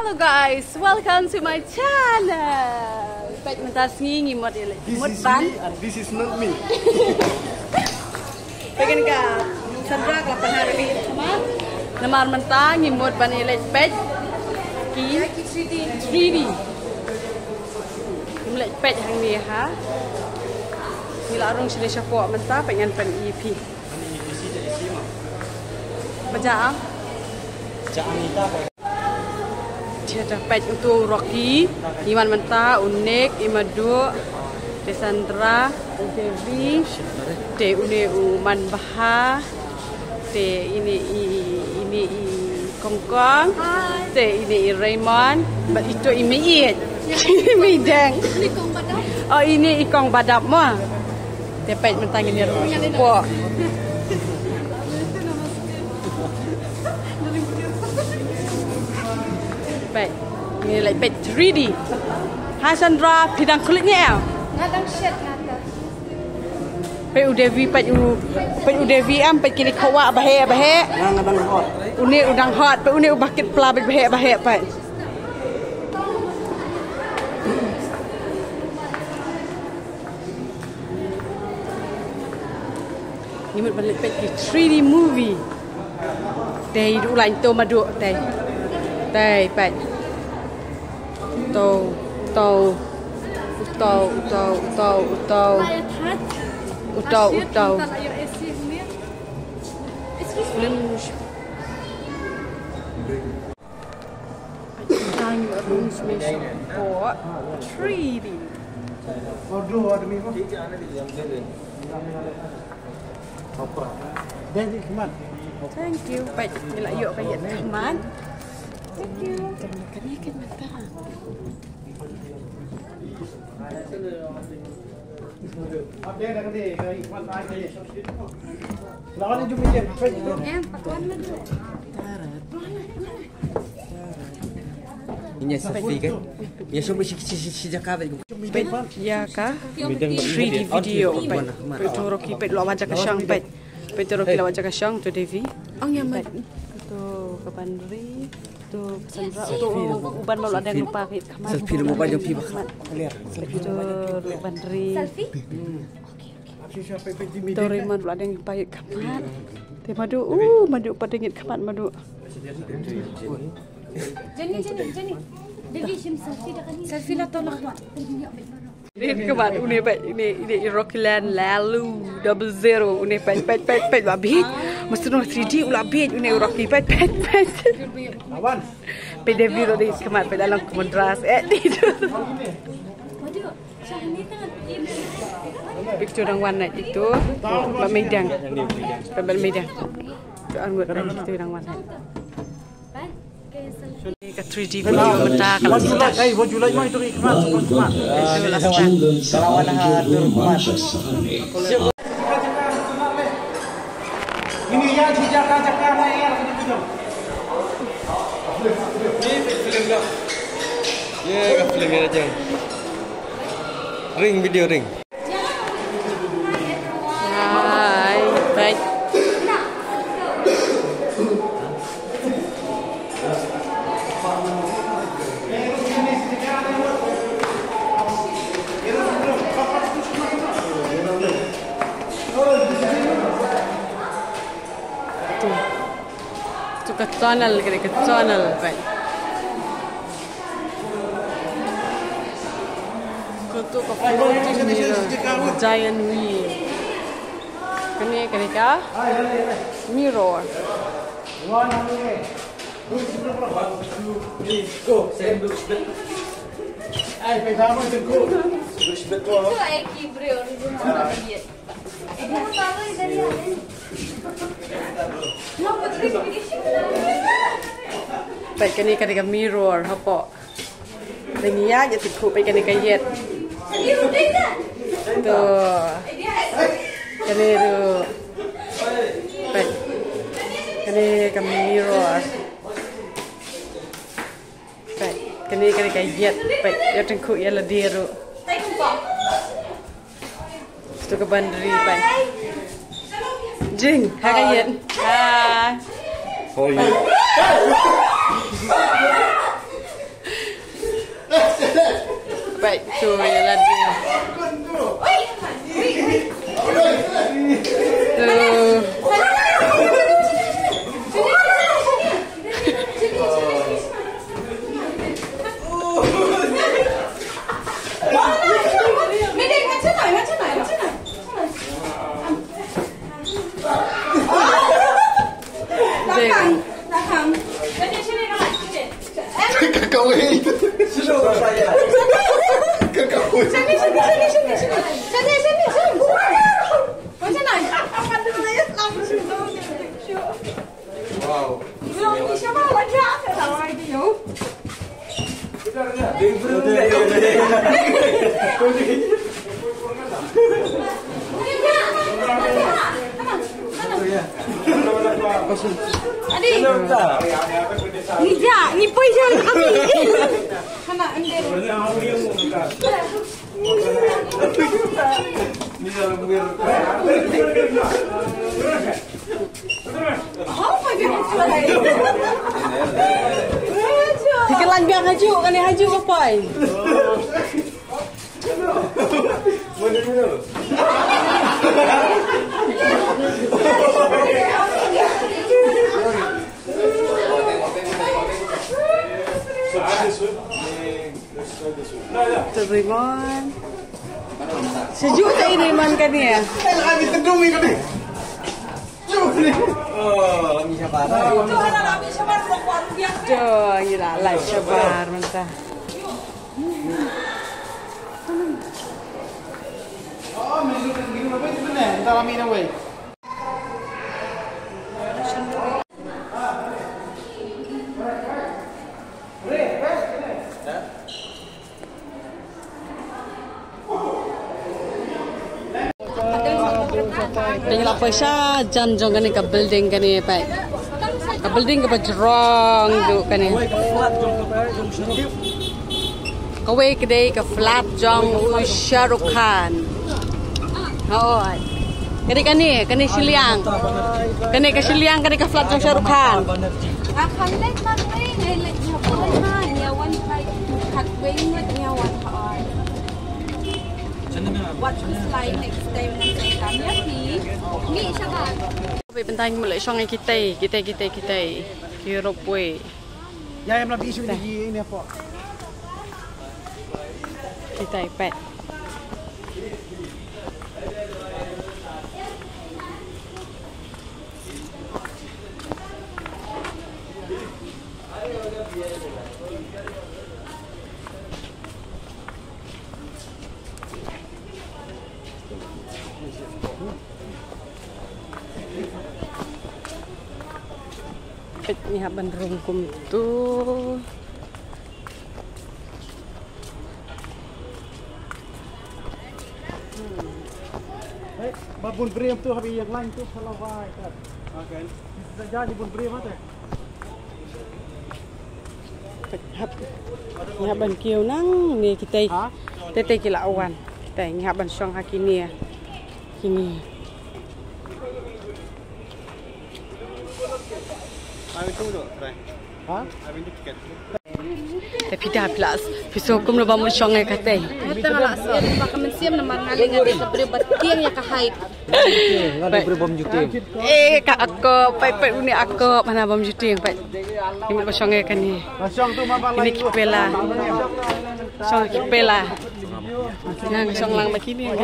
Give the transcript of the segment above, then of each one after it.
Hello guys, welcome to my channel. Baik mentas ngingi mod ele. Mod ban. This is not me. Pengen ka Sandra kelapan hari ini teman. Namar mentang ngimod ban ele baik. Ki 3D. Mulai baik hang ni ha. Bila orang sini siapa mentah pengen pen EP. Baca dia dapat untuk Rocky, Iman Mentah, Unik, Imadu, Desandra, Devi, De Une Uman Baha, De ini Kongkong, De ini Raymond, itu ini Imi Deng. Oh ini Ikong Badap mah. Dapat mentah ini Rocky. Baik, ini like bed 3D. Hai Sandra, bidang kulitnya ya? Ngadang shade ngata. Pet udevi am pet kini kawa bahe. Ngadang hot. Uni udang hot, pet uni ubakit pelabit bahe pet. Ini balik pet 3D movie. Day du lain tu madu day. Đây bạn tàu của 3D. Thank you. Baik, nila yuk kayak teman. Thank you. Kenaikan mata. Ini selfie kan? Ya coba sejak kapan? Ya kah? 3D video. Betul Rocky pet lawa wajah kesyang pet. Betul Rocky lawa wajah kesyang tu Devi. Oh ya mat. Tu Kepandri. Tu Sandra. Tu uban malu ada yang lupa kamar. Selfie lu mau baju pi bakal. Tu Kepandri. Selfie? Tu Raymond lu ada yang lupa kamar. Te madu. Madu pada ngit kamar madu. Jenny. Devi shim selfie dah kan? Selfie lah tolak mak. Ini kawan ini Rocky Land lalu 00 ini pet labit mesti no 3D labit ini Rocky pet Lawan. PDV tadi kemarin pet dalam kontras itu picture rangwan itu Mbak Medang Mbak Medang itu anggota itu rangwan ke 3D video mentah kalau kita Ini ya jaka layar gitu. Ini film enggak? Ya, film aja. Ring video ring. Hai, baik. Ke tunnel baik. Kutu ke giant wheel. Kene ka? Mirror. Go, send look bit. Ay, pegamos el go. Look bit to. Itu Eki bro original dia. Ini tahu dari mana? Baik kene ka mirror hapo. Tenia ya tikku baik kene ka yet. Tu. Kene tu. Baik. Kene ka mirror. Baik. Kene ka yet. Baik ya tikku ya la diru. Tu ka bandri baik. Jing, hai. Hai. How are you? tu ialah dia. Ni pun jangan ambil. Kana ande. Ni dalam buir. Apa dia buat? Dikelan biar haju kan ni haju apa? Rimon. Sejuk tak ini Rimon kan ni ya? Lagi tendung ni kan ni. Oh, ni sabar. Jom, gila, live sabar mentah. Oh, minum apa itu benar? Entar amin away. Tengok apa sah janjong kan ni ke building kan ni pak. Ke building ke berjerong tu kan ni. Kau kedai ke flat jong Shah Rukh Khan. Oh, kan ni Siliang. Kan ni ke Siliang kan ni ke flat jong Shah Rukh Khan. Akan let mana ni let nyawa nyawan like kat wing with nyawan hard. What is like next time nanti kami ni sabar. Bentang mulai song kita. Europe way. Ya, yang lebih isu ni apa? Kita iPad. Ni haban rungkum tu. Babun beri tu habis yang lain tu kalau vai kan. Okey. Bisa jadi bun beri mata. Ni haban kieu nang ni kita. Tete kila awan. Kita ni haban song hakini ya. Kini. Tapi dah plus. Pisau kum lo bamu song ai kate. Kita nak siap pakai mensiam nama ngaling ngaling keberi batiang ya kahait. Ada beri bom juting. Kak aku, pai uni aku mana bom juting pai. Ini lo song ai kan ni. Song tu mama Ini kipela. Song kipela. Yang song lang begini.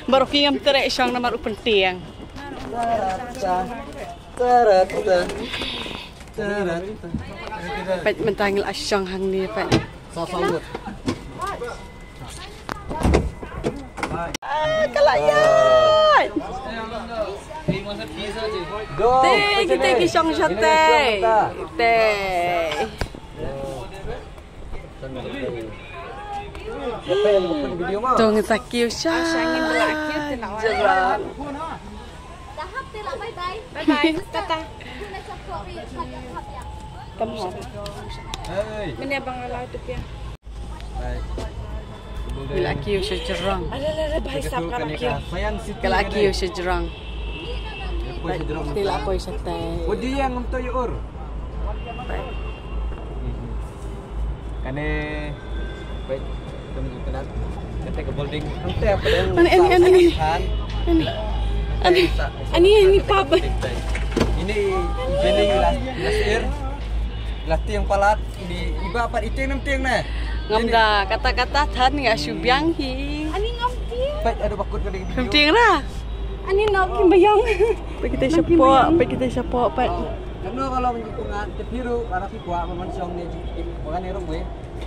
Baru kiam terai song nama lu penting. Pat mentangil asyang hang ni pat. Sasawut. Kalayat. Kita kisong sate. Tong sakiu sya. Asyangin belakir jerat. Tahap telah bye bye. Tata. Kamu. Mana abang ala tu pia. Bila kiu sejerang. Ada baik sapkan kiu. Kalau kiu sejerang. Tila koi sate. Odi yang untuk ur. Kane kemudian kita ke building nanti apa yang Ini pub. ini lasir latih yang palat di iba apa itu yang tiang nah Ngamda kata-kata tan nggak subyang hi. Ani ngampi. baik ada bakut ke video Penting lah. Ani nak kimbayang. Kita siapa, Pak. karena kalau menjumpai biru karena pikwa mensyong ni bukan ni rumwe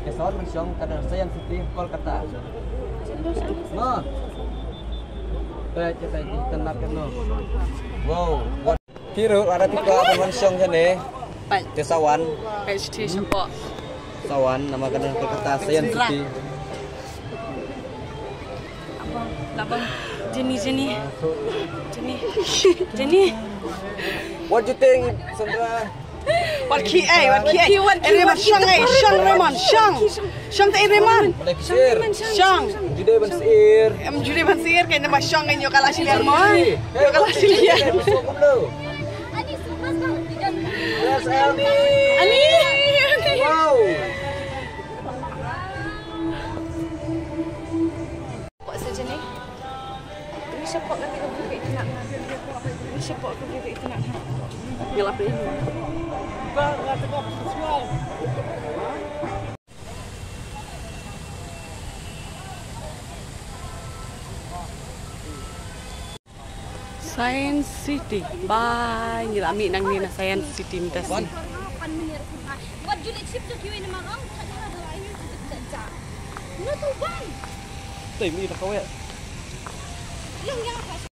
kesor mensyong karena saya yang siti kol kata no baik kita tenang no wow biru karena pikwa mensyong jane Pak. desawan Pak siti siapa? sawan nama kena kata saya yang siti Labang Jenny. what you think Sandra What ki Reman Syang Reman Syang tak Reman Leksir Syang Jude Bansir Juri Bansir kaya nama Syang yang kalah silian mo kalah silian Ani sumas bang. Yes Elmi Ani wow Kok saja ni? Ini siapa lagi kau beri itu nak? Ini siapa kau beri itu nak? ngelap ini Science City. Bye. Nyilami nang ni na Science City minta si. Buat julit chip tu kiwi nama orang tak ada lain yang tidak. Lu tu bang. Tim ni tak kau ya Yang